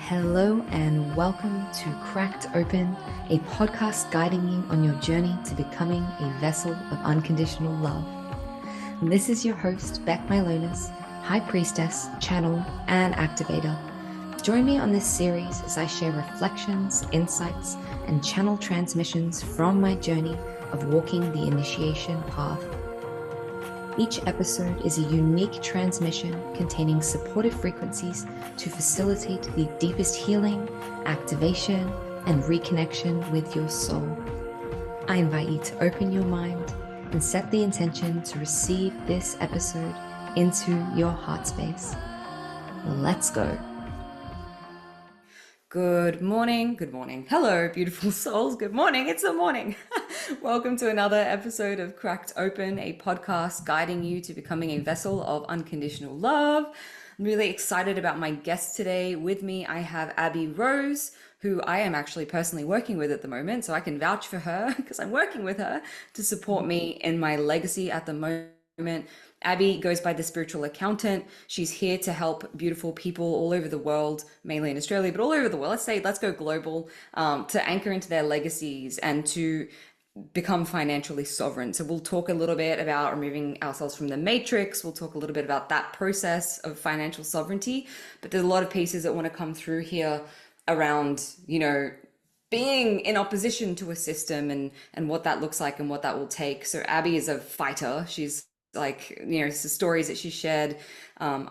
Hello and welcome to Cracked Open, a podcast guiding you on your journey to becoming a vessel of unconditional love. And this is your host, Beck Milonas, High Priestess, Channel, and Activator. Join me on this series as I share reflections, insights, and channel transmissions from my journey of walking the initiation path. Each episode is a unique transmission containing supportive frequencies to facilitate the deepest healing, activation, and reconnection with your soul. I invite you to open your mind and set the intention to receive this episode into your heart space. Let's go. Good morning. Good morning. Hello, beautiful souls. Good morning. It's the morning. Welcome to another episode of Cracked Open, a podcast guiding you to becoming a vessel of unconditional love. I'm really excited about my guest today. With me, I have Abbey Rose, who I am actually personally working with at the moment. So I can vouch for her because I'm working with her to support me in my legacy at the moment. Abbey goes by the spiritual accountant. She's here to help beautiful people all over the world, mainly in Australia, but all over the world. Let's go global, to anchor into their legacies and to become financially sovereign. So we'll talk a little bit about removing ourselves from the matrix. We'll talk a little bit about that process of financial sovereignty. But there's a lot of pieces that want to come through here around, being in opposition to a system and what that looks like and what that will take. So Abbey is a fighter. She's the stories that she shared.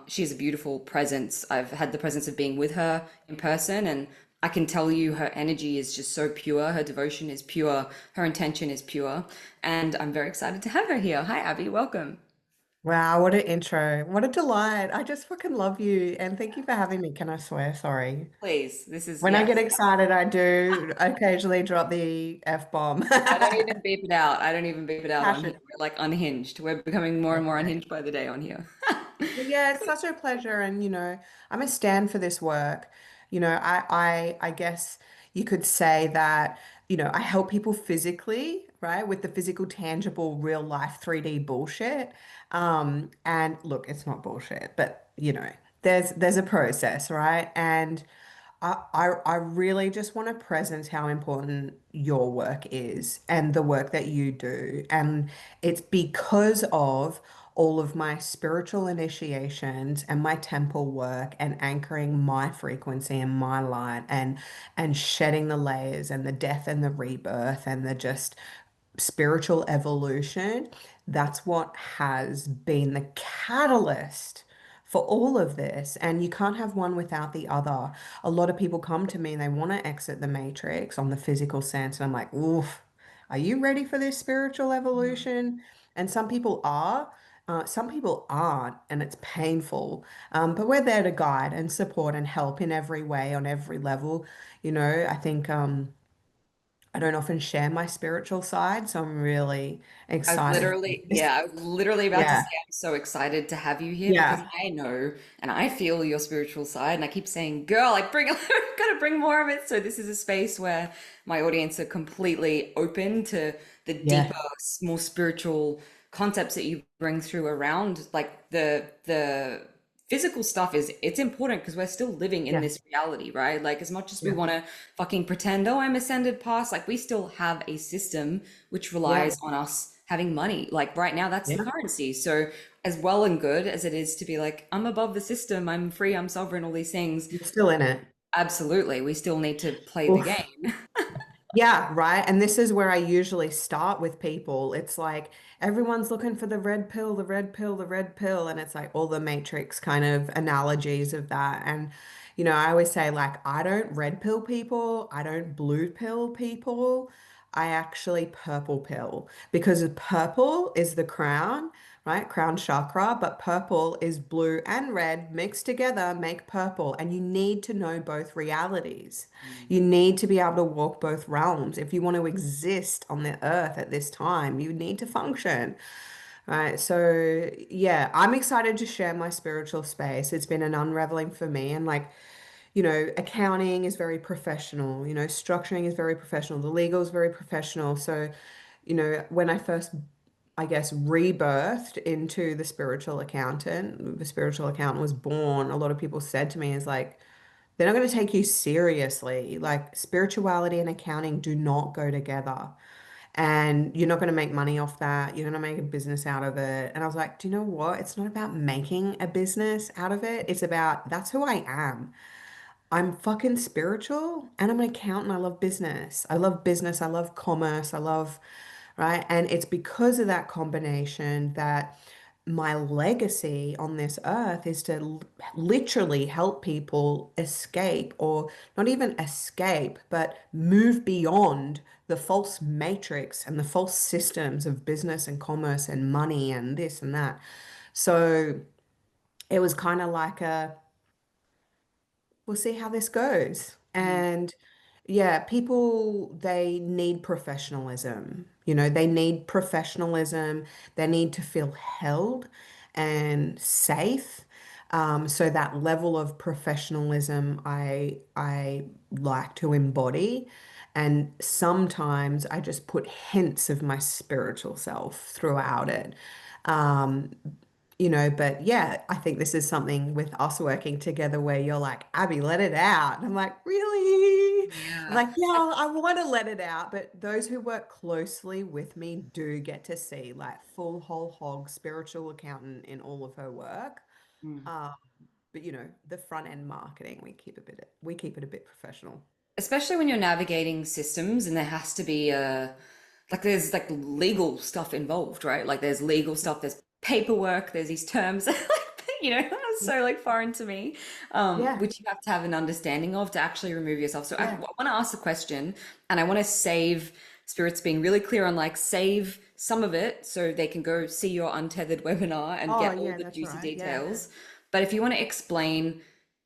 She has a beautiful presence. I've had the presence of being with her in person, and I can tell you her energy is just so pure. Her devotion is pure. Her intention is pure. And I'm very excited to have her here. Hi, Abbey. Welcome. Wow, what an intro. What a delight. I just fucking love you. And thank you for having me. Can I swear? Sorry. Please, this is, When I get yes. excited, I do occasionally drop the F-bomb. I don't even beep it out. I don't even beep it out on here. Passion. We're like unhinged. We're becoming more and more Okay. unhinged by the day on here. Well, yeah, it's such a pleasure. And, I'm a stand for this work. I guess you could say that, I help people physically, right, with the physical, tangible, real life 3D bullshit. And look, it's not bullshit, but, there's a process, right? And I really just want to present how important your work is and the work that you do. And it's because of all of my spiritual initiations and my temple work and anchoring my frequency and my light and shedding the layers and the death and the rebirth and the just spiritual evolution. That's what has been the catalyst for all of this. And you can't have one without the other. A lot of people come to me and they want to exit the matrix on the physical sense. And I'm like, oof, are you ready for this spiritual evolution? And some people are. Some people aren't, and it's painful. But we're there to guide and support and help in every way, on every level. I think I don't often share my spiritual side, so I'm really excited. I was literally about to say Yeah, I'm so excited to have you here because yeah, I know and I feel your spiritual side, and I keep saying, "Girl, like bring, gotta bring more of it." So this is a space where my audience are completely open to the deeper, yeah, more spiritual concepts that you bring through around like the physical stuff. It's important because we're still living in yeah, this reality, right? Like as much as we yeah, want to fucking pretend, oh, I'm ascended past, like we still have a system which yeah, relies on us having money. Like right now, that's the yeah. currency. So as well and good as it is to be like, I'm above the system, I'm free, I'm sovereign, all these things, You're still in it. absolutely, we still need to play the Oof. game. Yeah, right. And this is where I usually start with people. It's like everyone's looking for the red pill, the red pill, the red pill. And it's like all the Matrix kind of analogies of that. And, I always say, like, I don't red pill people, I don't blue pill people. I actually purple pill because purple is the crown, right? Crown chakra, but purple is blue and red mixed together make purple. And you need to know both realities. You need to be able to walk both realms. If you want to exist on the earth at this time, you need to function. Right. So, yeah, I'm excited to share my spiritual space. It's been an unraveling for me. And, like, accounting is very professional, structuring is very professional, the legal is very professional. So, when I first, I guess, rebirthed into the spiritual accountant was born, a lot of people said to me, is like, they're not going to take you seriously. Like spirituality and accounting do not go together. And you're not going to make money off that. You're going to make a business out of it. And I was like, do you know what? It's not about making a business out of it. It's about that's who I am. I'm fucking spiritual and I'm an accountant. I love business. I love business. I love commerce. I love, right? And it's because of that combination that my legacy on this earth is to literally help people escape, or not even escape, but move beyond the false matrix and the false systems of business and commerce and money and this and that. So it was kind of like a, we'll see how this goes. Mm. And yeah, people, they need professionalism. They need professionalism. They need to feel held and safe. So that level of professionalism I like to embody. And sometimes I just put hints of my spiritual self throughout it. Um, but yeah, I think this is something with us working together where you're like, Abby, let it out. And I'm like, really? I'm Yeah. like, yeah, I want to let it out. But those who work closely with me do get to see like full whole hog spiritual accountant in all of her work. Mm. Um, but the front end marketing, we keep it a bit professional. Especially when you're navigating systems and there has to be a like there's like legal stuff involved, right? Like there's legal stuff, there's paperwork, there's these terms, so like foreign to me, Yeah, which you have to have an understanding of to actually remove yourself. So I yeah. want to ask a question, and I want to save spirits being really clear on like save some of it so they can go see your untethered webinar and Oh, get all yeah, the that's juicy right. Yeah, details. But if you want to explain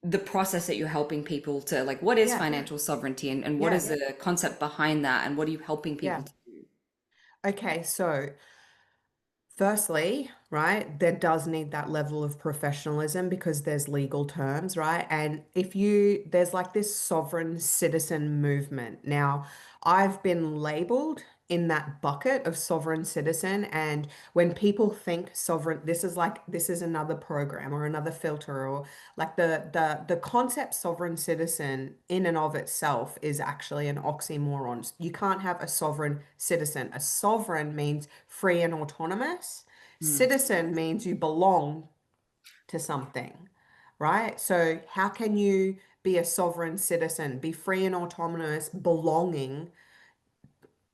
the process that you're helping people to like what is yeah, financial sovereignty and what yeah, is the concept behind that and what are you helping people yeah. to do? Okay, so firstly, right, there does need that level of professionalism because there's legal terms, right? And there's like this sovereign citizen movement. Now, I've been labeled in that bucket of sovereign citizen. And when people think sovereign, this is another program or another filter, or like the concept sovereign citizen in and of itself is actually an oxymoron. You can't have a sovereign citizen. A sovereign means free and autonomous. Mm. Citizen means you belong to something, right? So how can you be a sovereign citizen, be free and autonomous, belonging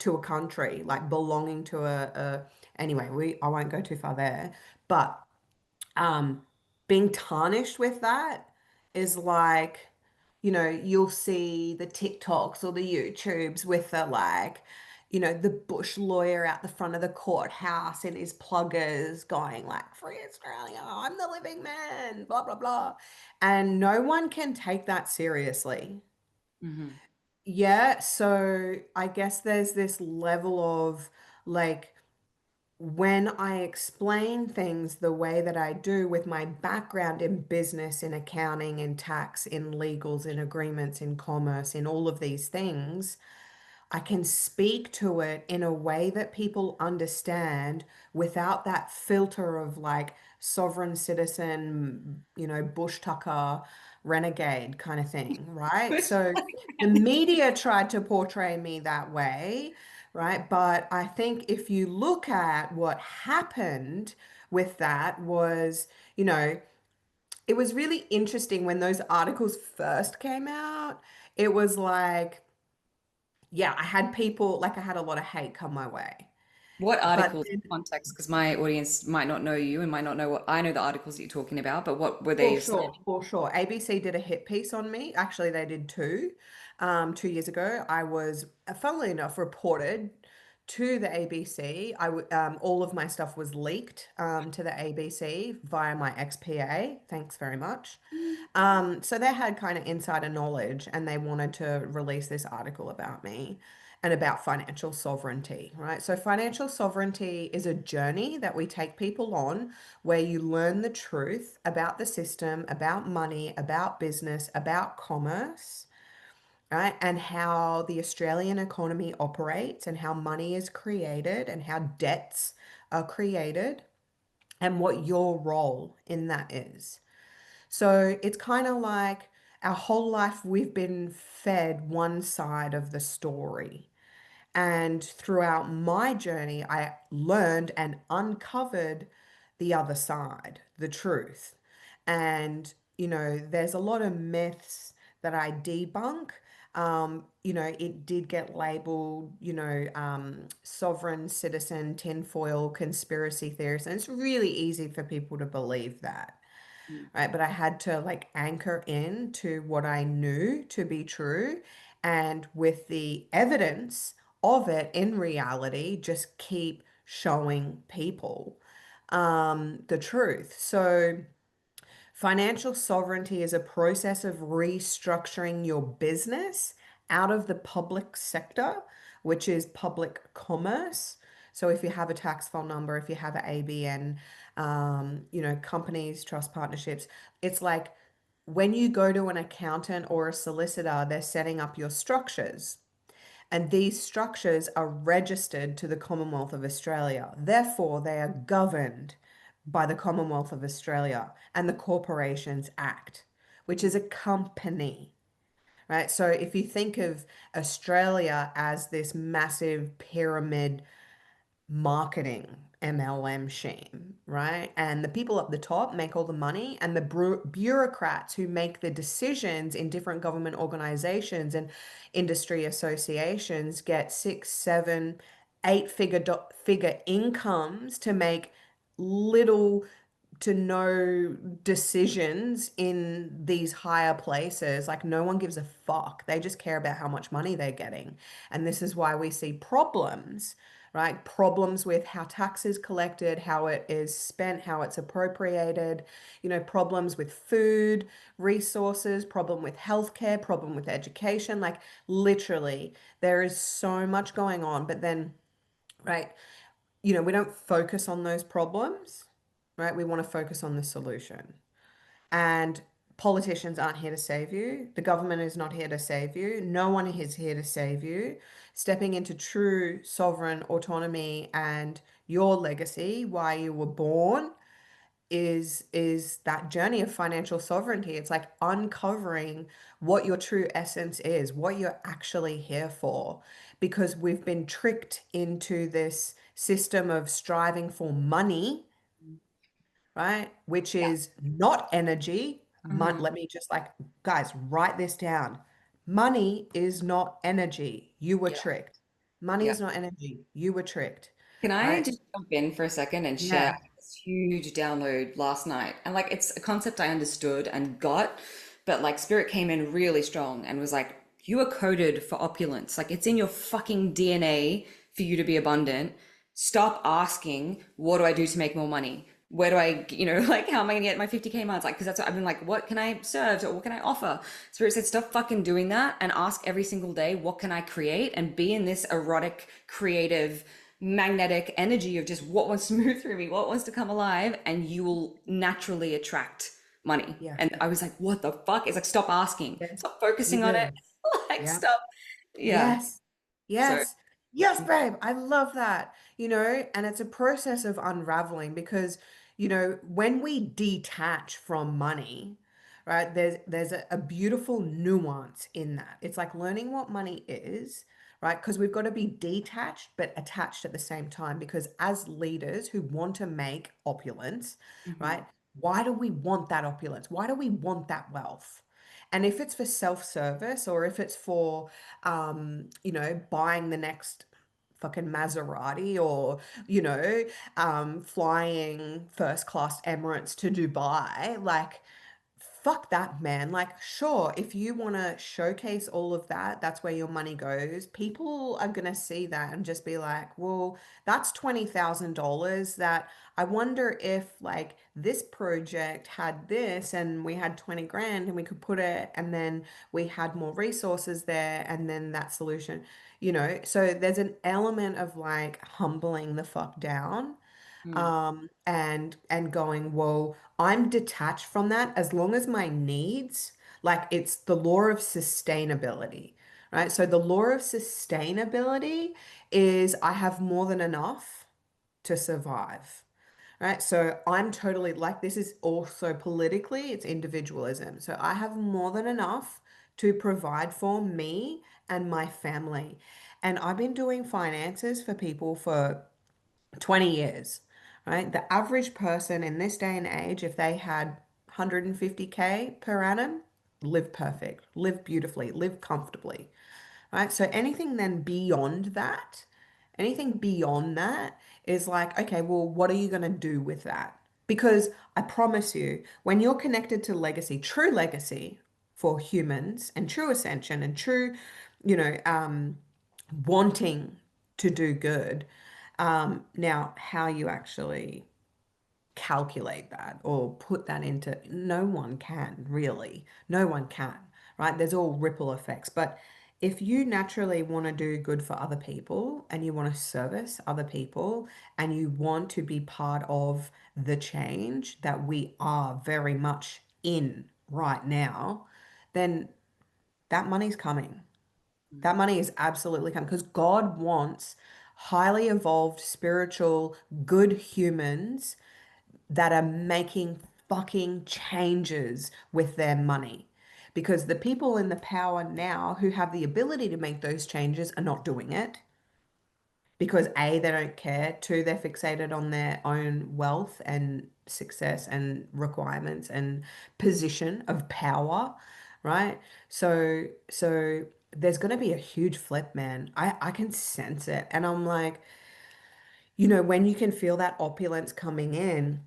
to a country, like belonging to anyway, I won't go too far there, but um, being tarnished with that is like, you'll see the TikToks or the YouTubes with the like, the bush lawyer out the front of the courthouse in his pluggers going like, free Australia, I'm the living man, blah, blah, blah. And no one can take that seriously. Hmm. Yeah, so I guess there's this level of like, when I explain things the way that I do with my background in business, in accounting, in tax, in legals, in agreements, in commerce, in all of these things, I can speak to it in a way that people understand without that filter of like sovereign citizen, bush tucker, renegade kind of thing, right? So the media tried to portray me that way, right? But I think if you look at what happened with that was, you know, it was really interesting when those articles first came out. It was like, yeah, I had a lot of hate come my way. What But articles, context, because my audience might not know you and might not know what I know the articles that you're talking about, but what were for they sure, slamming? for sure. ABC did a hit piece on me. Actually, they did two. 2 years ago, I was, funnily enough, reported to the ABC. All of my stuff was leaked to the ABC via my XPA. Thanks very much. So they had kind of insider knowledge and they wanted to release this article about me and about financial sovereignty, right? So financial sovereignty is a journey that we take people on where you learn the truth about the system, about money, about business, about commerce, right? And how the Australian economy operates and how money is created and how debts are created and what your role in that is. So it's kind of like our whole life we've been fed one side of the story. And throughout my journey, I learned and uncovered the other side, the truth. And, there's a lot of myths that I debunk. It did get labeled, sovereign citizen, tinfoil, conspiracy theorist. And it's really easy for people to believe that, Mm. right? But I had to like anchor in to what I knew to be true. And with the evidence of it in reality, just keep showing people the truth. So, financial sovereignty is a process of restructuring your business out of the public sector, which is public commerce. So if you have a tax file number, if you have an ABN, companies, trust partnerships, it's like when you go to an accountant or a solicitor, they're setting up your structures. And these structures are registered to the Commonwealth of Australia. Therefore, they are governed by the Commonwealth of Australia and the Corporations Act, which is a company, right? So if you think of Australia as this massive pyramid marketing MLM scheme, right? And the people at the top make all the money, and the bureaucrats who make the decisions in different government organizations and industry associations get six, seven, figure incomes to make little to no decisions in these higher places. Like no one gives a fuck. They just care about how much money they're getting. And this is why we see problems, right? Problems with how tax is collected, how it is spent, how it's appropriated, problems with food, resources, problem with healthcare, problem with education. Like literally, there is so much going on. But then, right, we don't focus on those problems, right? We want to focus on the solution. And politicians aren't here to save you. The government is not here to save you. No one is here to save you. Stepping into true sovereign autonomy and your legacy, why you were born, is that journey of financial sovereignty. It's like uncovering what your true essence is, what you're actually here for, because we've been tricked into this system of striving for money, right? Which Yeah. is not energy. Mhm. Let me just like, guys, write this down. Money is not energy. You were Yeah. tricked. Money Yeah. is not energy. You were tricked, Can I right? just jump in for a second and share Yeah. this huge download last night? And like it's a concept I understood and got, but like Spirit came in really strong and was like, you are coded for opulence. Like it's in your fucking DNA for you to be abundant. Stop asking, what do I do to make more money? Where do I, like how am I gonna get my 50K months? Like, because that's what I've been like, what can I serve? Or what can I offer? Spirit said, stop fucking doing that and ask every single day, what can I create? And be in this erotic, creative, magnetic energy of just what wants to move through me, what wants to come alive, and you will naturally attract money. Yeah. And I was like, what the fuck? It's like, stop asking, Yeah. stop You focusing on it. will. Like, Yeah. stop. Yeah. Yes. So, Yes. Yes, babe. I love that. And it's a process of unraveling because, when we detach from money, right, there's a beautiful nuance in that. It's like learning what money is, right? Because we've got to be detached but attached at the same time. Because as leaders who want to make opulence, mhm, right, why do we want that opulence? Why do we want that wealth? And if it's for self-service or if it's for buying the next fucking Maserati or, flying first class Emirates to Dubai, like, fuck that, man. Like, sure, if you want to showcase all of that, that's where your money goes. People are going to see that and just be like, well, that's $20,000 that I wonder if like this project had this and we had 20 grand and we could put it and then we had more resources there and then that solution, So there's an element of like humbling the fuck down mm, and going, well, I'm detached from that as long as my needs, like it's the law of sustainability, right? So the law of sustainability is I have more than enough to survive, right? So I'm totally like, this is also politically, it's individualism. So I have more than enough to provide for me and my family. And I've been doing finances for people for 20 years, right? The average person in this day and age, if they had 150K per annum, live perfect, live beautifully, live comfortably, right? So anything beyond that is like, okay, well, what are you going to do with that? Because I promise you, when you're connected to legacy, true legacy for humans and true ascension and true, you know, wanting to do good, now how you actually calculate that or put that into, no one can really, no one can, right? There's all ripple effects. But if you naturally want to do good for other people and you want to service other people and you want to be part of the change that we are very much in right now, then that money's coming. That money is absolutely coming because God wants highly evolved, spiritual, good humans that are making fucking changes with their money. Because the people in the power now who have the ability to make those changes are not doing it. Because A, they don't care. Two, they're fixated on their own wealth and success and requirements and position of power, right? So there's going to be a huge flip, man. I can sense it. And I'm like, when you can feel that opulence coming in,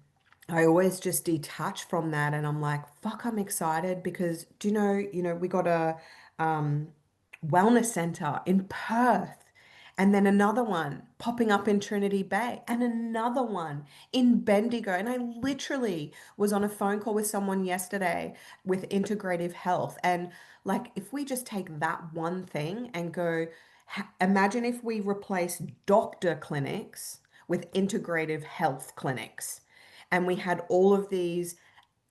I always just detach from that and I'm like, fuck, I'm excited because we got a um, wellness center in Perth and then another one popping up in Trinity Bay and another one in Bendigo. And I literally was on a phone call with someone yesterday with integrative health. And like, if we just take that one thing and go, imagine if we replace doctor clinics with integrative health clinics. And we had all of these,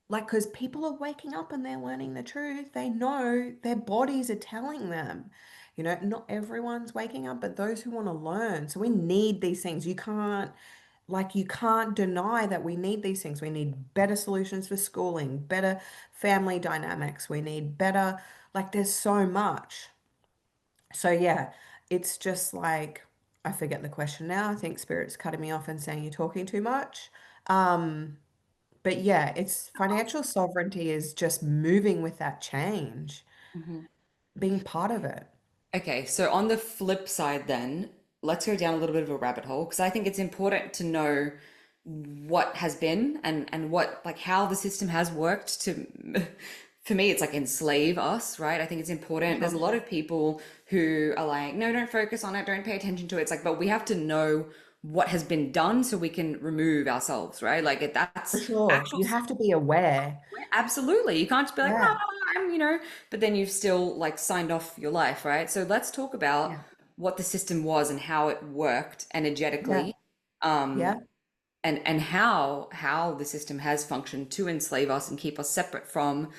like, because people are waking up and they're learning the truth. They know their bodies are telling them. Not everyone's waking up, but those who want to learn. So we need these things. You can't deny that we need these things. We need better solutions for schooling, better family dynamics. We need better, like, there's so much. So yeah, it's just like I forget the question now. I think Spirit's cutting me off and saying you're talking too much. Um, but yeah, it's financial sovereignty is just moving with that change, Mhm. being part of it. Okay, so on the flip side, then, let's go down a little bit of a rabbit hole because I think it's important to know what has been and what like how the system has worked to for me it's like enslave us, right? I think it's important. There's a Sure. lot of people who are like, no, don't focus on it, don't pay attention to it. It's like, but we have to know what has been done so we can remove ourselves, right? Like For that's sure. actual. You have to be aware. Absolutely. You can't just be like, no, Yeah. but then you've still like signed off your life, right? So let's talk about Yeah. what the system was and how it worked Yeah. energetically, um, Yeah. and how the system has functioned to enslave us and keep us separate from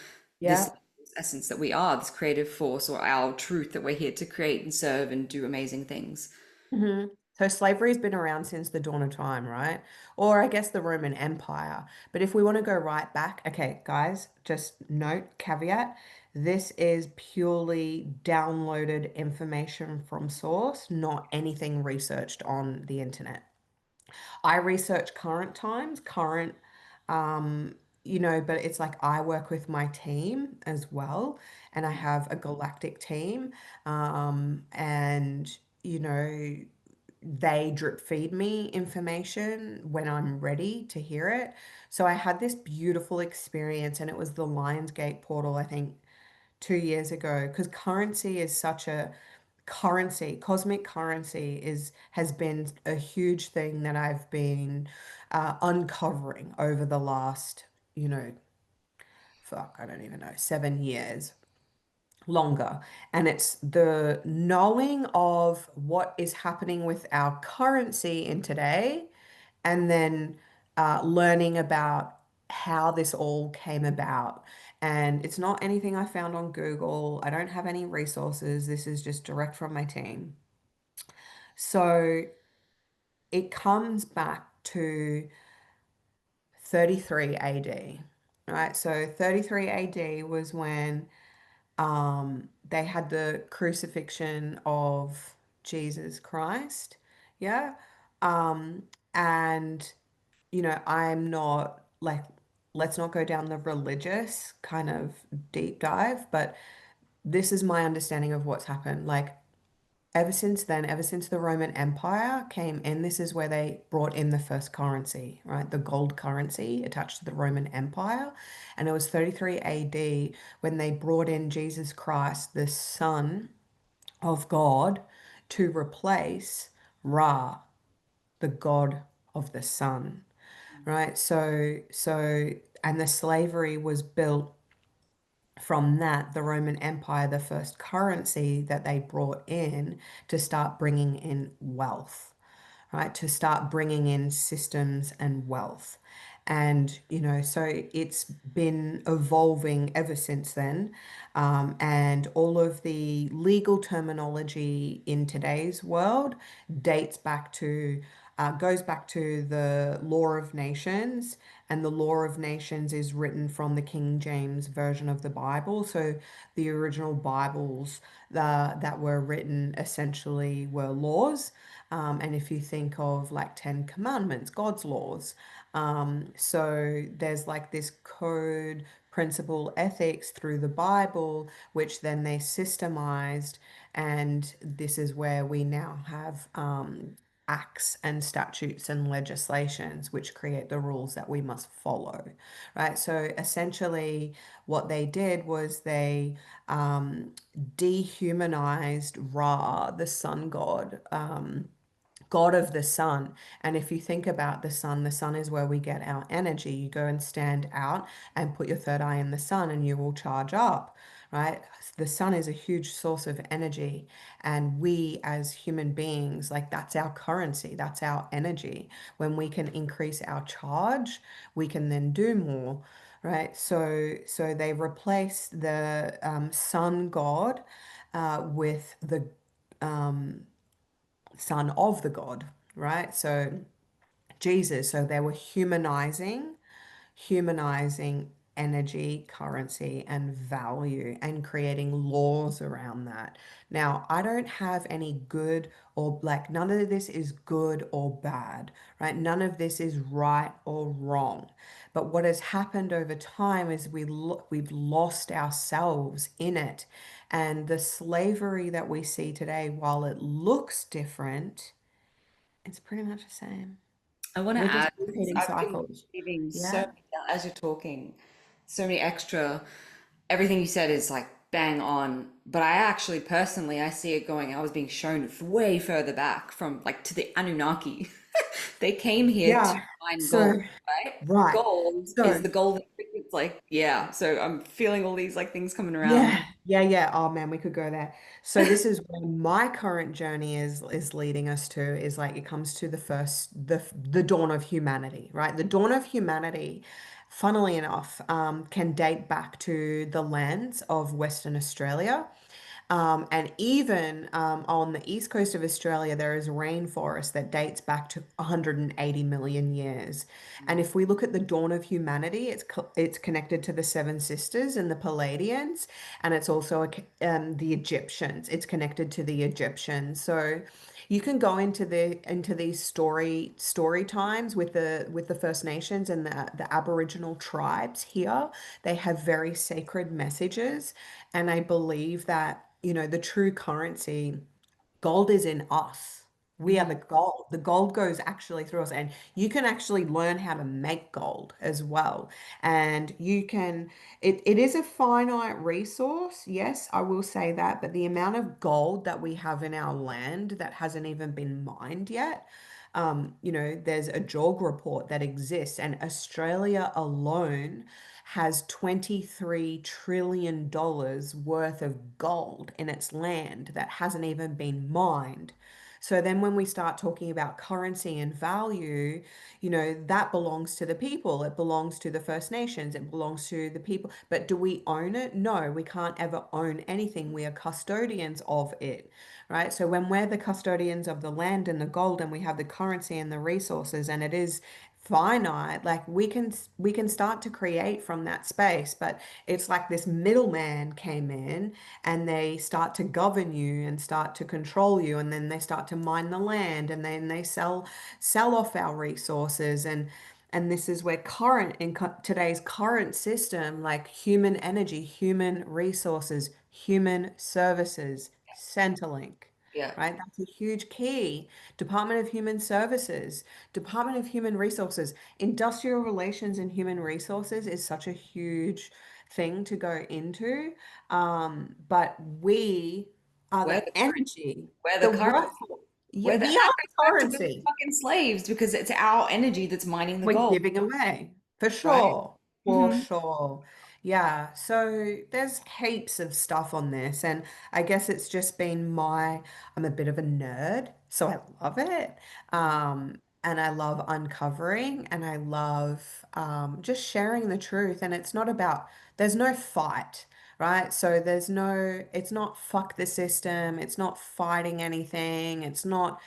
this Yeah. essence that we are, this creative force or our truth that we're here to create and serve and do amazing things. hmm So slavery has been around since the dawn of time, right? Or I guess the Roman Empire. But if we want to go right back, okay, guys, just note, caveat, this is purely downloaded information from source, not anything researched on the internet. I research current times, um, but it's like I work with my team as well, and I have a galactic team, and you know, they drip feed me information when I'm ready to hear it. So I had this beautiful experience, and it was the Lionsgate portal, I think, 2 years ago, because currency is such a cosmic currency has been a huge thing that I've been uncovering over the last, fuck, I don't even know, 7 years longer. And it's the knowing of what is happening with our currency in today, and then learning about how this all came about. And it's not anything I found on Google. I don't have any resources. This is just direct from my team. So it comes back to 33 AD, right? So 33 AD was when they had the crucifixion of Jesus Christ. Yeah. Um, and, I'm not like, let's not go down the religious kind of deep dive, but this is my understanding of what's happened. Like, ever since then, ever since the Roman Empire came in, this is where they brought in the first currency, right? The gold currency attached to the Roman Empire. And it was 33 AD when they brought in Jesus Christ, the Son of God, to replace Ra, the god of the sun, right? And the slavery was built from that, the Roman Empire, the first currency that they brought in to start bringing in wealth, right? To start bringing in systems and wealth. And, so it's been evolving ever since then. And all of the legal terminology in today's world dates back to, goes back to the Law of Nations. And the Law of Nations is written from the King James version of the Bible. So the original Bibles that were written essentially were laws. And if you think of like Ten Commandments, God's laws, so there's like this code, principle, ethics through the Bible, which then they systemized. And this is where we now have acts and statutes and legislations which create the rules that we must follow, right? So essentially, what they did was they dehumanized Ra, the sun god. God of the sun. And if you think about the sun is where we get our energy. You go and stand out and put your third eye in the sun and you will charge up, right? The sun is a huge source of energy. And we as human beings, like that's our currency, that's our energy. When we can increase our charge, we can then do more. Right, so they replaced the sun god with the um, son of the God, right? So Jesus, so they were humanizing energy, currency, and value and creating laws around that. Now, I don't have any good or like none of this is good or bad, right? None of this is right or wrong. But what has happened over time is we've lost ourselves in it. And the slavery that we see today, while it looks different, it's pretty much the same. I want to We're just add, because repeating I've been cycles. receiving so Yeah. many, as you're talking, so many extra, everything you said is like bang on. But I actually personally, I see it going, I was being shown way further back from like to the Anunnaki. They came here to Yeah. find So, gold, right? right. Gold is So, the golden, it's like, yeah. So I'm feeling all these like things coming around. yeah. Oh man, we could go there. So this is where my current journey is leading us to is like it comes to the dawn of humanity, right? The dawn of humanity, funnily enough, can date back to the lands of Western Australia. And even on the east coast of Australia, there is rainforest that dates back to 180 million years. And if we look at the dawn of humanity, it's connected to the Seven Sisters and the Palladians, and it's also the Egyptians. It's connected to the Egyptians. So you can go into these story times with the First Nations and the Aboriginal tribes here. They have very sacred messages, and I believe that the true currency, gold is in us. We are Mm. the gold. The gold goes actually through us, and you can actually learn how to make gold as well. And it is a finite resource. Yes, I will say that, but the amount of gold that we have in our land that hasn't even been mined yet, there's a JORG report that exists, and Australia alone has $23 trillion worth of gold in its land that hasn't even been mined. So then when we start talking about currency and value, that belongs to the people. It belongs to the First Nations. It belongs to the people. But do we own it? No, we can't ever own anything. We are custodians of it, right? So when we're the custodians of the land and the gold and we have the currency and the resources and it is finite. Like we can start to create from that space, but it's like this middleman came in and they start to govern you and start to control you, and then they start to mine the land, and then they sell off our resources. And this is where today's current system, like human energy, human resources, human services, Centrelink, Yeah. right? That's a huge key. Department of Human Services, Department of Human Resources, industrial relations and human resources is such a huge thing to go into. But we are We're the the energy, we're the the currency. workforce. Yeah, We're the, and we that are goes the back to being currency fucking slaves because it's our energy that's mining the we're gold, giving away for right? sure, for Hmm. sure. Yeah, so there's heaps of stuff on this, and I guess it's just been I'm a bit of a nerd, so I love it. And I love uncovering, and I love just sharing the truth. And it's not about, there's no fight, right? So it's not fuck the system, it's not fighting anything, it's not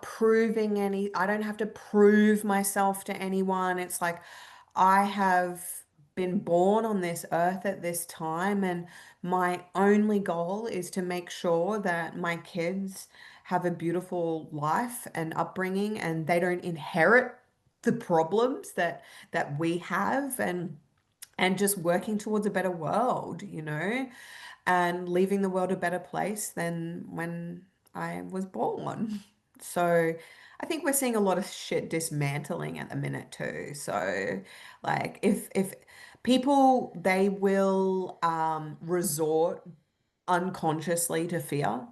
proving I don't have to prove myself to anyone. It's like I have been born on this earth at this time, and my only goal is to make sure that my kids have a beautiful life and upbringing, and they don't inherit the problems that we have, and just working towards a better world, and leaving the world a better place than when I was born. So I think we're seeing a lot of shit dismantling at the minute too. So like if people, they will resort unconsciously to fear.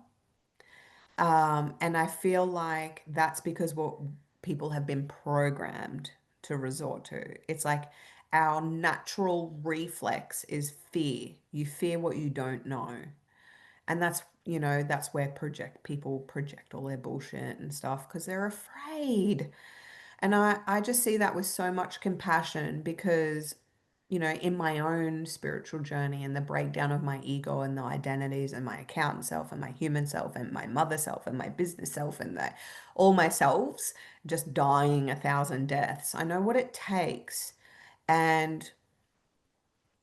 And I feel like that's because what people have been programmed to resort to. It's like our natural reflex is fear. You fear what you don't know. And that's where people project all their bullshit and stuff because they're afraid. And I just see that with so much compassion because, in my own spiritual journey and the breakdown of my ego and the identities and my accountant self and my human self and my mother self and my business self and all my selves just dying 1,000 deaths. I know what it takes. And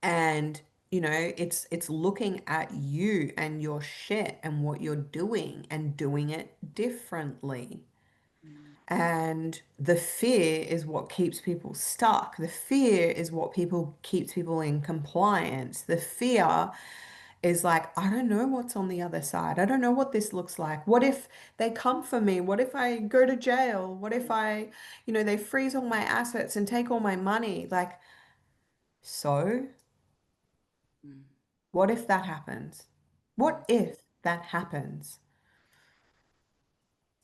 and it's looking at you and your shit and what you're doing and doing it differently. And the fear is what keeps people stuck. The fear is what people keeps people in compliance. The fear is like, I don't know what's on the other side. I don't know what this looks like. What if they come for me? What if I go to jail? What if they freeze all my assets and take all my money? Like, so what if that happens? What if that happens?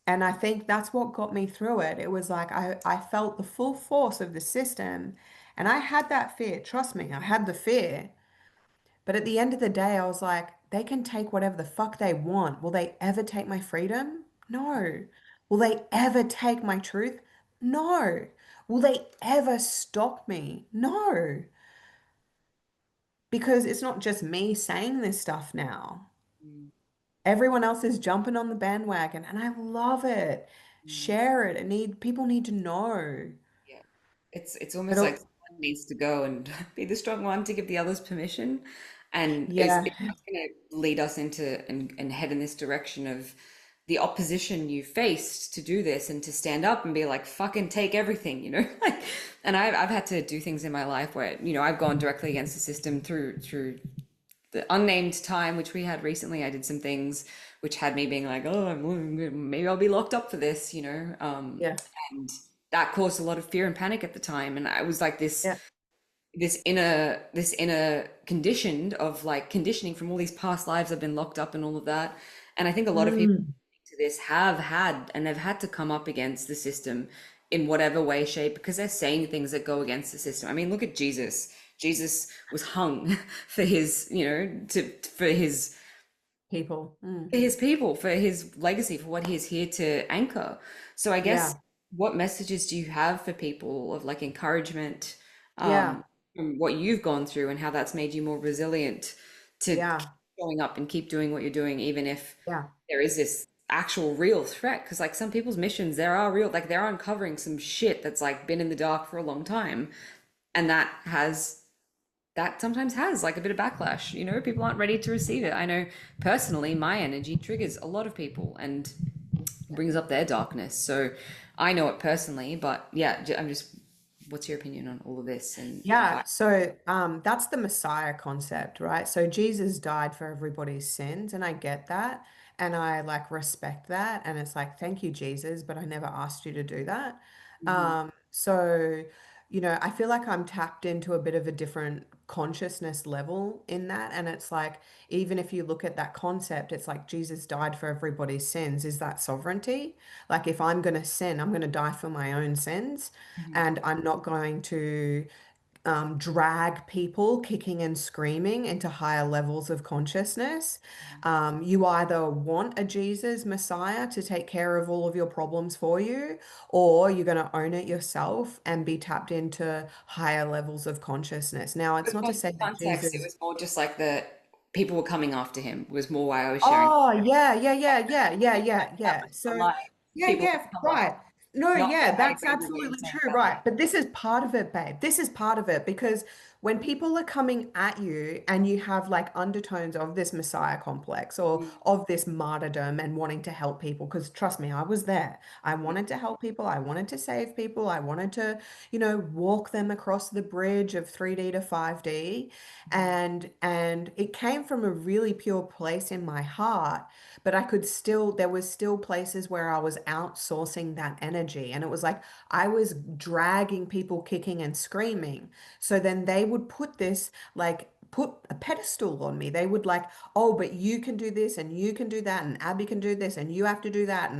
And I think that's what got me through it. It was like I felt the full force of the system, and I had that fear. Trust me, I had the fear. But at the end of the day, I was like, they can take whatever the fuck they want. Will they ever take my freedom? No. Will they ever take my truth? No. Will they ever stop me? No. Because it's not just me saying this stuff now. Everyone else is jumping on the bandwagon, and I love it. Share it. People need to know. Yeah. It's almost like But someone needs to go and be the strong one to give the others permission. And yeah, it's going to lead us into and head in this direction of the opposition you faced to do this and to stand up and be like, fucking take everything, Like, and I've had to do things in my life where, I've gone directly against the system through the unnamed time which we had recently. I did some things which had me being like, oh, maybe I'll be locked up for this. yeah, And that caused a lot of fear and panic at the time. And I was like yeah. this inner conditioned of like conditioning from all these past lives I've been locked up and all of that. And I think a lot of people Mm. to this have had and have had to come up against the system in whatever way, shape, because they're saying things that go against the system. I mean, look at Jesus. Jesus was hung for his, People. for his people, for his legacy, for what he's here to anchor. So I guess Yeah, what messages do you have for people of like encouragement yeah, from what you've gone through and how that's made you more resilient to keep yeah, showing up and keep doing what you're doing, even if yeah. there is this actual real threat. Because like some people's missions, there are real, like they're uncovering some shit that's like been in the dark for a long time, and that sometimes has like a bit of backlash. You know, people aren't ready to receive it. I know personally, my energy triggers a lot of people and brings up their darkness. So I know it personally, but yeah, I'm just, what's your opinion on all of this and Yeah, why? so that's the Messiah concept, right? So Jesus died for everybody's sins, and I get that, and I like respect that, and it's like, thank you, Jesus, but I never asked you to do that. Mhm. So, I feel like I'm tapped into a bit of a different consciousness level in that, and it's like, even if you look at that concept, it's like Jesus died for everybody's sins. Is that sovereignty? Like, if I'm going to sin, I'm going to die for my own sins, Mhm. and I'm not going to drag people kicking and screaming into higher levels of consciousness. You either want a Jesus Messiah to take care of all of your problems for you, or you're going to own it yourself and be tapped into higher levels of consciousness. Now, it's But not for to say that context, it Jesus. was more just like the people were coming after him was more why I was sharing. Oh, yeah, yeah, yeah, yeah, yeah, yeah, That yeah. was the So, line. yeah, People yeah, would come after, right. No, not the yeah, hate that's that everybody was absolutely saying true, about him. right. But this is part of it, babe. This is part of it because when people are coming at you and you have like undertones of this Messiah complex or Mm, of this martyrdom and wanting to help people, because trust me, I was there. I yeah. wanted to help people. I wanted to save people. I wanted to, walk them across the bridge of 3D to 5D. Mhm. And it came from a really pure place in my heart, but there was still places where I was outsourcing that energy. And it was like I was dragging people kicking and screaming. So then they would put a pedestal on me. They would like, oh, but you can do this and you can do that and Abby can do this and you have to do that.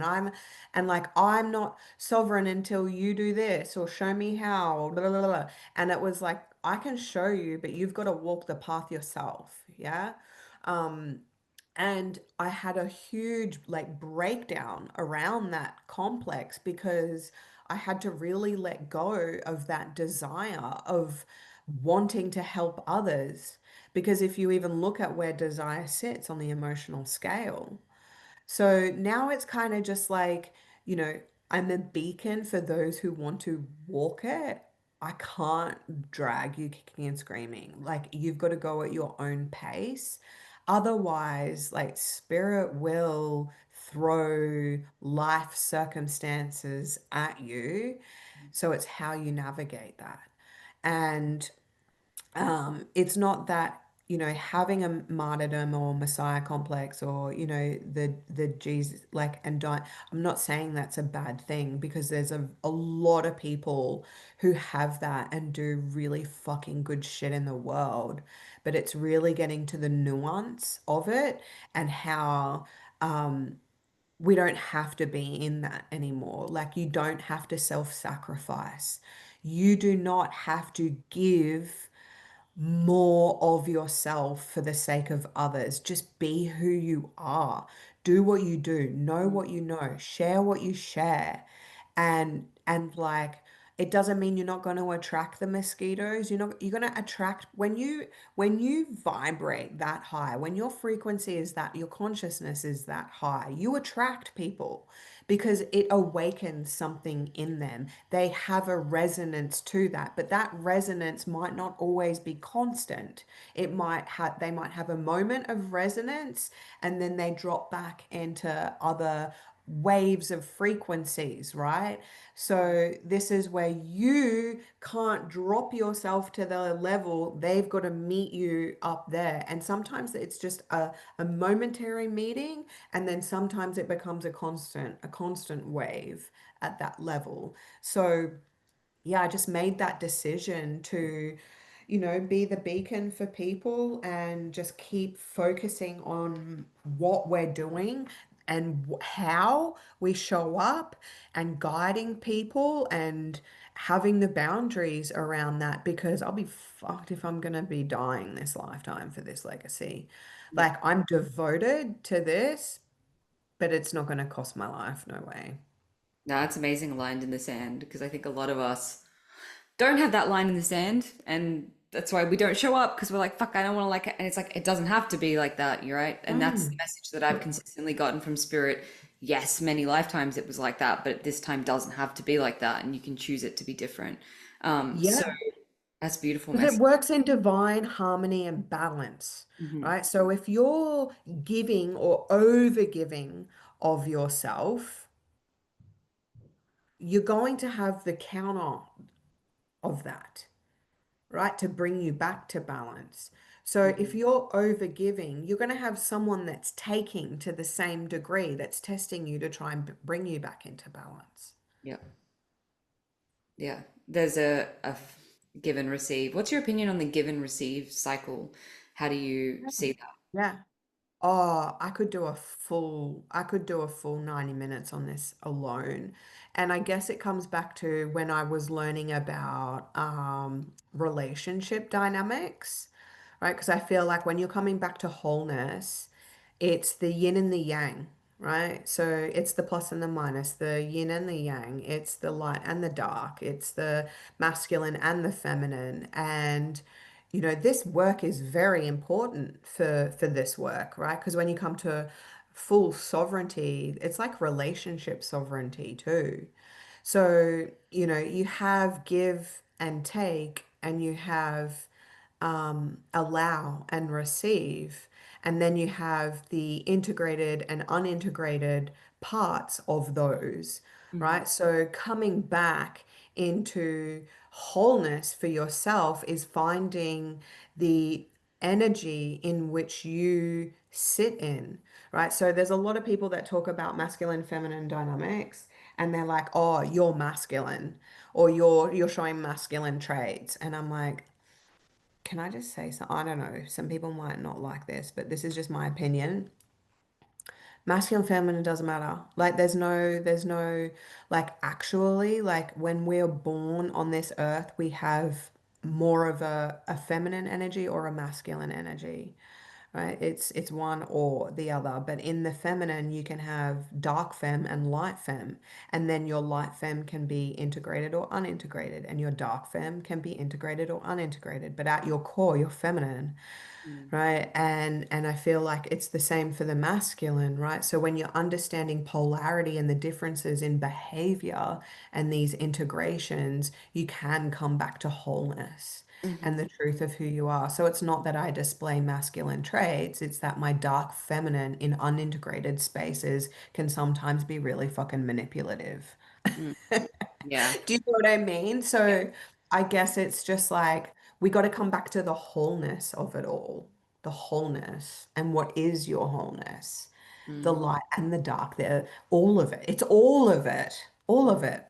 And like, I'm not sovereign until you do this or show me how. Blah, blah, blah, blah. And it was like, I can show you, but you've got to walk the path yourself. Yeah. Um, and I had a huge like breakdown around that complex because I had to really let go of that desire of wanting to help others. Because if you even look at where desire sits on the emotional scale, so now it's kind of just like, you know, I'm a beacon for those who want to walk it. I can't drag you kicking and screaming. Like, you've got to go at your own pace. Otherwise, like, spirit will throw life circumstances at you. So it's how you navigate that. And it's not that, having a martyrdom or messiah complex or, the Jesus, like, and don't, I'm not saying that's a bad thing because there's a lot of people who have that and do really fucking good shit in the world. But it's really getting to the nuance of it and how, we don't have to be in that anymore. Like, you don't have to self-sacrifice. You do not have to give more of yourself for the sake of others. Just be who you are. Do what you do. Know Mm, what you know. Share what you share. And like, it doesn't mean you're not going to attract the mosquitoes. You're going to attract when you vibrate that high, when your frequency is that, your consciousness is that high, you attract people because it awakens something in them. They have a resonance to that, but that resonance might not always be constant. They might have a moment of resonance and then they drop back into other waves of frequencies, right? So this is where you can't drop yourself to the level. They've got to meet you up there. And sometimes it's just a momentary meeting, and then sometimes it becomes a constant wave at that level. So yeah, I just made that decision to, be the beacon for people and just keep focusing on what we're doing and how we show up and guiding people and having the boundaries around that because I'll be fucked if I'm going to be dying this lifetime for this legacy. yeah. Like, I'm devoted to this, but it's not going to cost my life. No way. No, it's amazing aligned in the sand because I think a lot of us don't have that line in the sand, and that's why we don't show up because we're like, fuck, I don't want to like it. And it's like, it doesn't have to be like that, you're right. And that's the Mm. message that I've consistently gotten from spirit. yes, many lifetimes it was like that, but this time doesn't have to be like that, and you can choose it to be different. So Yeah. that's a beautiful Because it message. works in divine harmony and balance, Hmm. right? So if you're giving or over giving of yourself, you're going to have the counter of that, right? To bring you back to balance. So if Hmm. you're over giving, you're going to have someone that's taking to the same degree that's testing you to try and bring you back into balance. Yeah, yeah. There's give and receive. What's your opinion on the give and receive cycle? How do you see that? Yeah. Oh, I could do a full 90 minutes on this alone. And I guess it comes back to when I was learning about relationship dynamics, right? Because I feel like when you're coming back to wholeness, it's the yin and the yang, right? So it's the plus and the minus, the yin and the yang, it's the light and the dark, it's the masculine and the feminine. And this work is very important for this work, right? Because when you come to full sovereignty, it's like relationship sovereignty too. So, you have give and take, and you have allow and receive. And then you have the integrated and unintegrated parts of those, Hmm. right? So coming back into wholeness for yourself is finding the energy in which you sit in, right? So there's a lot of people that talk about masculine feminine dynamics and they're like, "Oh, you're masculine," or you're showing masculine traits. And I'm like, can I just say so? I don't know. Some people might not like this, but this is just my opinion. Masculine, feminine doesn't matter. Like like actually, like when we're born on this earth, we have more of a feminine energy or a masculine energy, right? It's one or the other. But in the feminine, you can have dark fem and light fem, and then your light fem can be integrated or unintegrated, and your dark fem can be integrated or unintegrated. But at your core, you're feminine, right? And I feel like it's the same for the masculine, right? So when you're understanding polarity and the differences in behavior and these integrations, you can come back to wholeness and Hmm. the truth of who you are. So it's not that I display masculine traits, it's that my dark feminine in unintegrated spaces can sometimes be really fucking manipulative. Hmm. Yeah. Do you know what I mean? Yeah. So I guess it's just like we got to come back to the wholeness of it all, the wholeness and what is your wholeness, the Mm. light and the dark, there, all of it. It's all of it, all of it.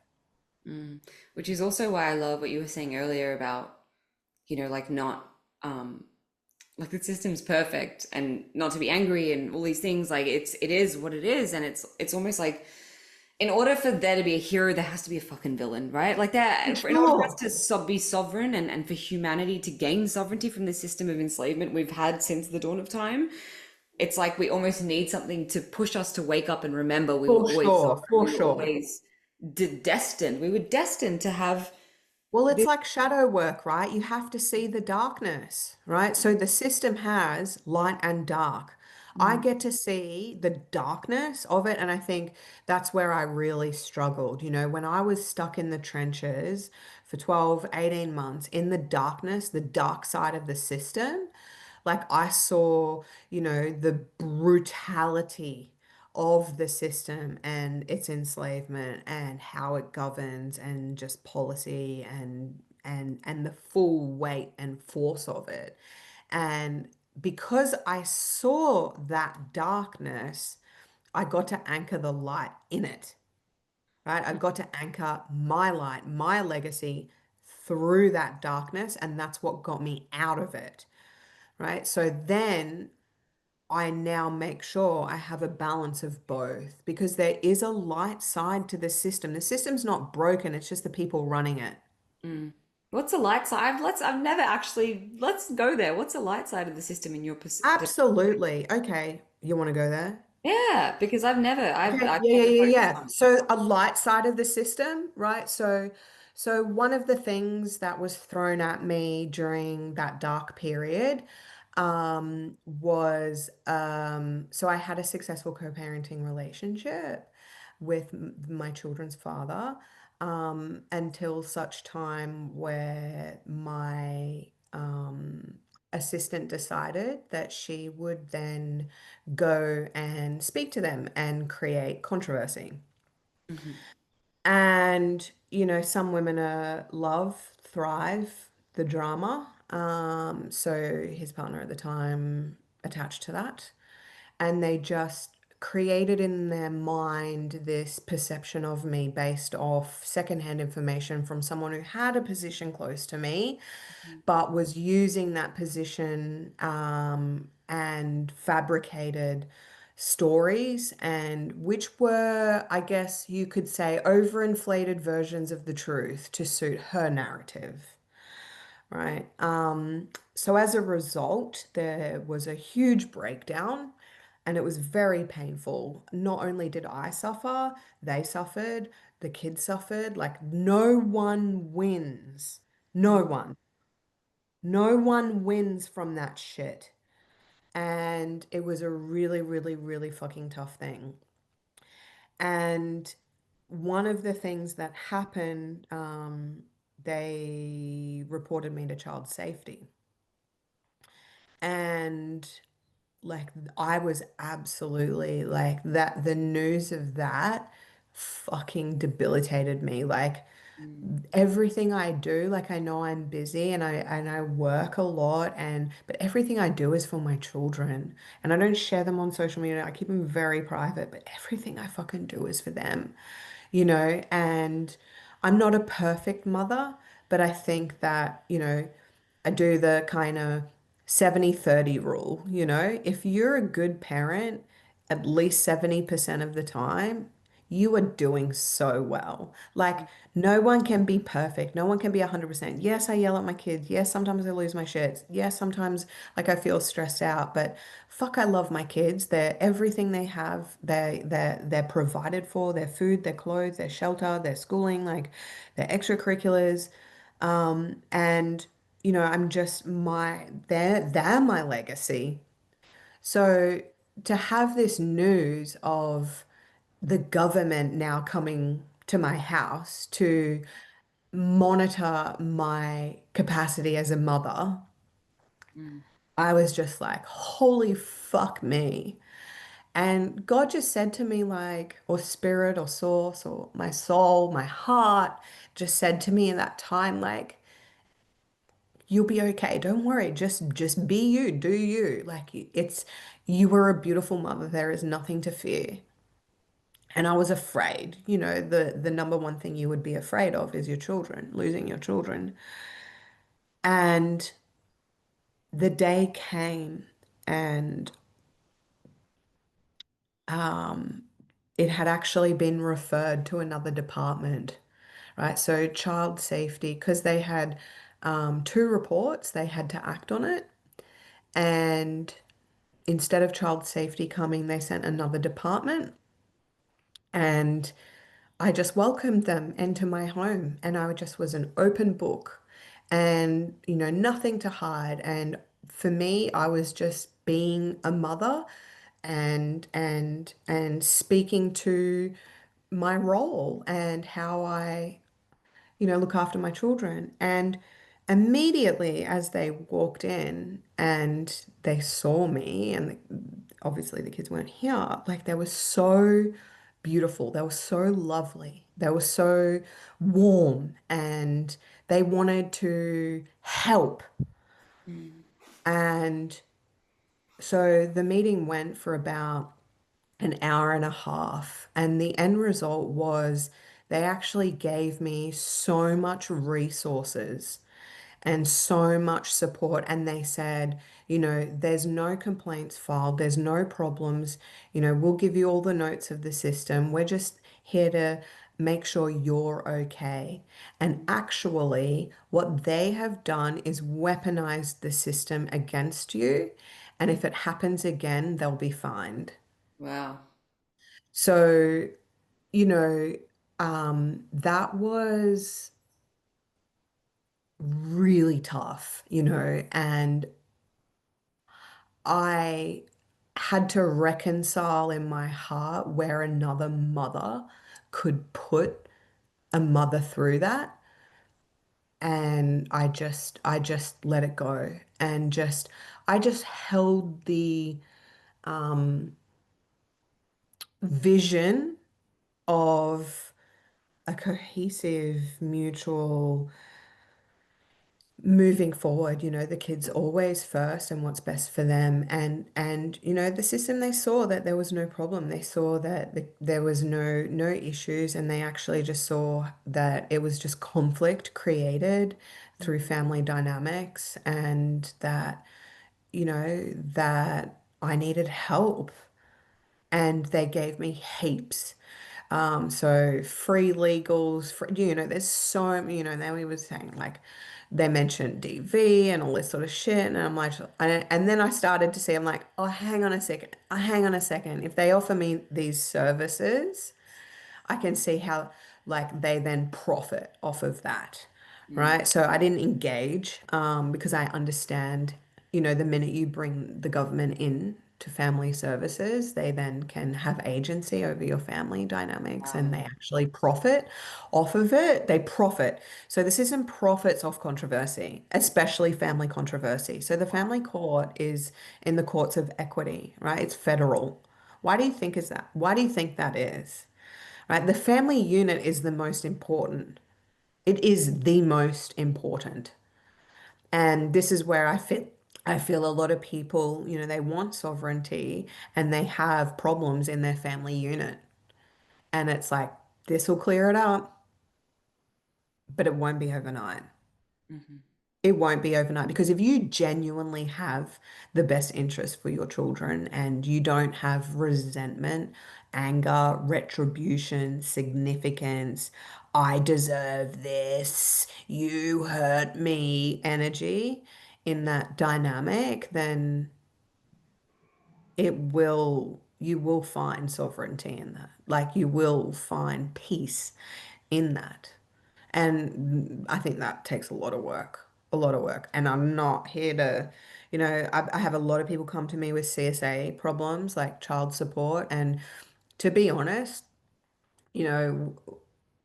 Mm. Which is also why I love what you were saying earlier about, like not like the system's perfect and not to be angry and all these things. Like it is what it is, and it's almost like in order for there to be a hero, there has to be a fucking villain, right? Like For in order for us sure. to be sovereign and for humanity to gain sovereignty from the system of enslavement we've had since the dawn of time, it's like we almost need something to push us to wake up and remember we were For always sure. sovereign. For We were sure. always destined. We were destined to have Well, it's this. like shadow work, right? You have to see the darkness, right? So the system has light and dark. I Mm, get to see the darkness of it, and I think that's where I really struggled. When I was stuck in the trenches for 12, 18 months in the darkness, the dark side of the system, like I saw, the brutality of the system and its enslavement and how it governs and just policy and the full weight and force of it. And because I saw that darkness, I got to anchor the light in it, right? I got to anchor my light, my legacy through that darkness, and that's what got me out of it, right? So then I now make sure I have a balance of both because there is a light side to the system. The system's not broken, it's just the people running it. mm. What's the light side? I've never actually, let's go there. What's the light side of the system in your perspective? Absolutely. Okay, you want to go there? Yeah, because Okay, I've yeah, yeah, never yeah, focused yeah. on it. So a light side of the system, right? So one of the things that was thrown at me during that dark period, So I had a successful co-parenting relationship with my children's father until such time where my assistant decided that she would then go and speak to them and create controversy. Hmm. And, some women thrive the drama. So his partner at the time attached to that. And they just created in their mind this perception of me based off secondhand information from someone who had a position close to me but was using that position and fabricated stories and which were, I guess you could say, overinflated versions of the truth to suit her narrative, right? So as a result, there was a huge breakdown and it was very painful. Not only did I suffer, they suffered, the kids suffered. Like no one wins. No one. No one wins from that shit. And it was a really, really, really fucking tough thing. And one of the things that happened, they reported me to child safety. And like I was absolutely like that, the news of that fucking debilitated me. Like Mm. everything I do, like I know I'm busy and I work a lot but everything I do is for my children. And I don't share them on social media. I keep them very private, but everything I fucking do is for them, and I'm not a perfect mother, but I think that, I do the kind of 70-30 rule, if you're a good parent at least 70% of the time, you are doing so well. Like, no one can be perfect. No one can be 100%. Yes, I yell at my kids. Yes, sometimes I lose my shit. Yes, sometimes like I feel stressed out, but fuck, I love my kids. They're everything they have. They're provided for, their food, their clothes, their shelter, their schooling, like their extracurriculars. And I'm just they're my legacy. So to have this news of the government now coming to my house to monitor my capacity as a mother, Mm. I was just like, holy fuck me. And God just said to me, like, or spirit or source or my soul, my heart just said to me in that time, like, you'll be okay. Don't worry. Just be you, do you. Like you were a beautiful mother. There is nothing to fear. And I was afraid, the number one thing you would be afraid of is your children, losing your children. And the day came and um, it had actually been referred to another department, right? So child safety, because they had two reports, they had to act on it. And instead of child safety coming, they sent another department. And I just welcomed them into my home and I just was an open book and, nothing to hide. And for me, I was just being a mother and speaking to my role and how I look after my children. And immediately as they walked in and they saw me, and obviously the kids weren't here, like they were so beautiful. They were so lovely. They were so warm and they wanted to help. Mm. And so the meeting went for about an hour and a half. And the end result was they actually gave me so much resources and so much support. And they said, there's no complaints filed, there's no problems. We'll give you all the notes of the system. We're just here to make sure you're okay. And actually, what they have done is weaponized the system against you. And if it happens again, they'll be fined. Wow. So, you know, that was really tough, and I had to reconcile in my heart where another mother could put a mother through that. And I just let it go and I just held the um, vision of a cohesive, mutual moving forward, the kids always first and what's best for them. And the system, they saw that there was no problem. They saw that there was no issues, and they actually just saw that it was just conflict created through Mhm. family dynamics, and that I needed help, and they gave me heaps. So free legals, there's so, then we were saying like they mentioned DV and all this sort of shit. And I'm like, and then I started to see, I'm like, oh, hang on a second. Hang on a second. If they offer me these services, I can see how like they then profit off of that, Mm. right? So I didn't engage because I understand, the minute you bring the government in to family services, they then can have agency over your family dynamics, and Wow. they actually profit off of it. They profit. So the system profits off controversy, especially family controversy. So the family court is in the courts of equity, right? It's federal. Why do you think is that? Why do you think that is? Right? The family unit is the most important. It is the most important. And this is where I feel a lot of people, they want sovereignty and they have problems in their family unit. And it's like, this will clear it up, but it won't be overnight. Hmm. It won't be overnight, because if you genuinely have the best interest for your children and you don't have resentment, anger, retribution, significance, I deserve this, you hurt me energy in that dynamic, then you will find sovereignty in that. Like, you will find peace in that. And I think that takes a lot of work, a lot of work. And I'm not here to, I have a lot of people come to me with CSA problems, like child support. And to be honest, you know,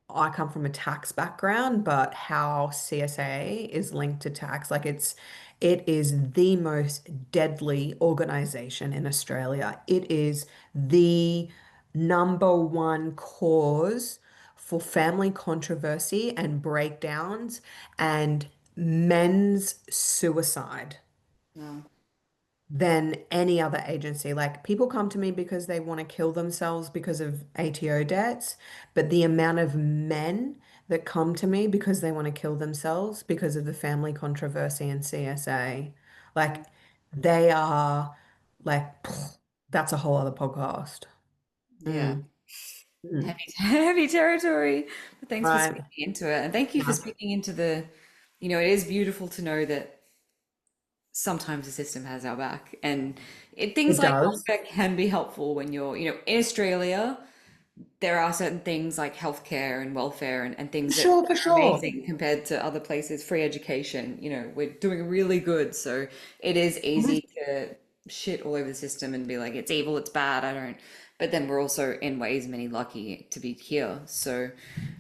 I come from a tax background, but how CSA is linked to tax, like it is the most deadly organization in Australia. It is the number one cause for family controversy and breakdowns and men's suicide No. than any other agency. Like, people come to me because they want to kill themselves because of ATO debts, but the amount of men that come to me because they want to kill themselves because of the family controversy and CSA, Mm. like, they are like, that's a whole other podcast. Yeah. Mm, mm, Heavy, heavy territory. But thanks for right. speaking into it. And thank you for Yeah, speaking into it is beautiful to know that sometimes the system has our back. And things it like does. welfare can be helpful when in Australia, there are certain things like healthcare and welfare and things that For are sure. amazing compared to other places. Free education, we're doing really good. So it is Mhm. easy to shit all over the system and be like, it's evil, it's bad, I don't. But then we're also in ways many lucky to be here. So,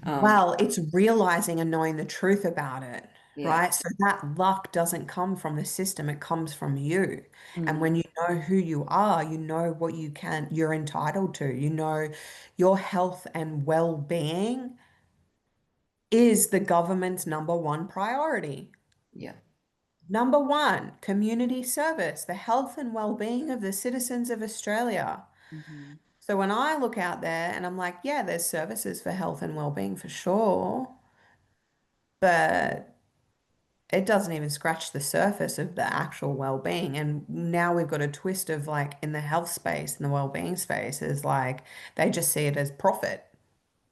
um, Well, it's realizing and knowing the truth about it, yeah. right? So that luck doesn't come from the system, it comes from you. And Mm, when you know who you are, you know what you're entitled to. You know your health and well-being is the government's number one priority. yeah. Number one, community service, the health and well-being of the citizens of Australia. Hmm. So when I look out there and I'm like, yeah, there's services for health and well-being for sure, but it doesn't even scratch the surface of the actual well-being. And now we've got a twist of, like, in the health space and the well-being space is like they just see it as profit.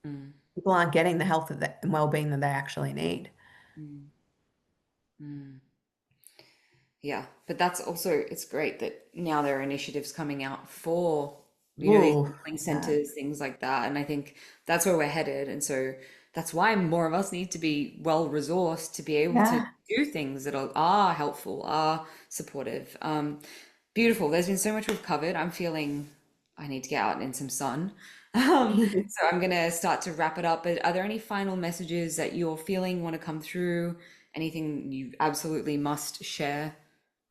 Mm, People aren't getting the health and well-being that they actually need. mm, mm. Yeah, but that's also, it's great that now there are initiatives coming out for, these Whoa. healing Yeah. centers, things like that. And I think that's where we're headed. And so that's why more of us need to be well resourced to be able to Yeah. do things that are helpful, are supportive. Beautiful. There's been so much we've covered. I'm feeling I need to get out in some sun. So I'm gonna start to wrap it up. But are there any final messages that you're feeling want to come through? Anything you absolutely must share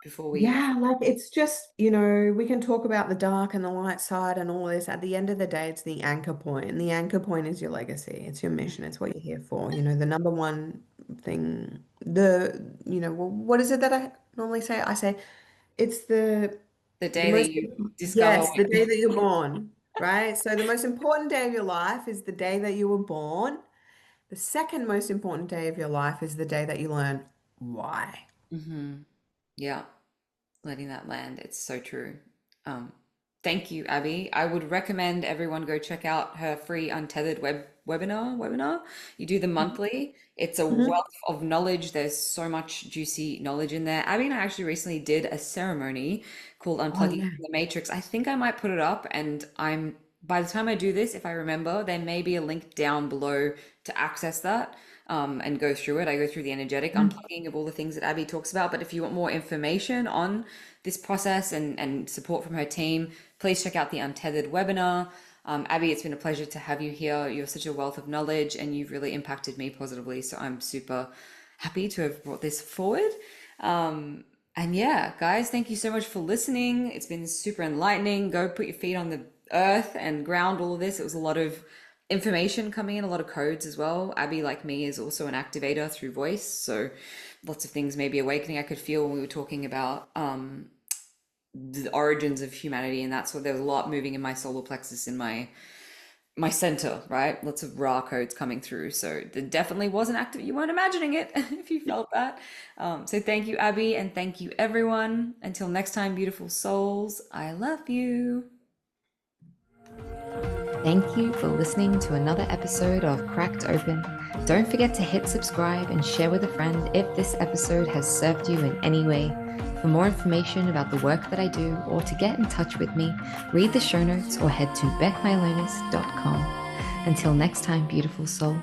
before we? Yeah, like it's just, we can talk about the dark and the light side and all this. At the end of the day, it's the anchor point. And the anchor point is your legacy. It's your mission. It's what you're here for. The number one thing, what is it that I normally say? I say it's The the day that most, you discover yes, the what day that you're born, right? So the most important day of your life is the day that you were born. The second most important day of your life is the day that you learn why. hmm Yeah, letting that land. It's so true. Um, thank you, Abby. I would recommend everyone go check out her free Untethered webinar. You do the monthly. It's a Mhm. wealth of knowledge. There's so much juicy knowledge in there. Abby and I actually recently did a ceremony called Oh Unplugging yeah. from the Matrix. I think I might put it up, and I'm by the time I do this, if I remember, there may be a link down below to access that and go through it. I go through the energetic unplugging of all the things that Abby talks about. But if you want more information on this process and support from her team, please check out the Untethered webinar. Abby, it's been a pleasure to have you here. You're such a wealth of knowledge and you've really impacted me positively. So I'm super happy to have brought this forward. And yeah, guys, thank you so much for listening. It's been super enlightening. Go put your feet on the earth and ground all of this. It was a lot of information coming in, a lot of codes as well. Abby, like me, is also an activator through voice. So lots of things maybe awakening I could feel when we were talking about the origins of humanity and that's what there was a lot moving in my solar plexus in my center, right? Lots of raw codes coming through. So there definitely was an active, you weren't imagining it if you felt that. So thank you, Abby, and thank you, everyone. Until next time, beautiful souls, I love you. Thank you for listening to another episode of Cracked Open. Don't forget to hit subscribe and share with a friend if this episode has served you in any way. For more information about the work that I do or to get in touch with me, read the show notes or head to beckmylonas.com. Until next time, beautiful soul.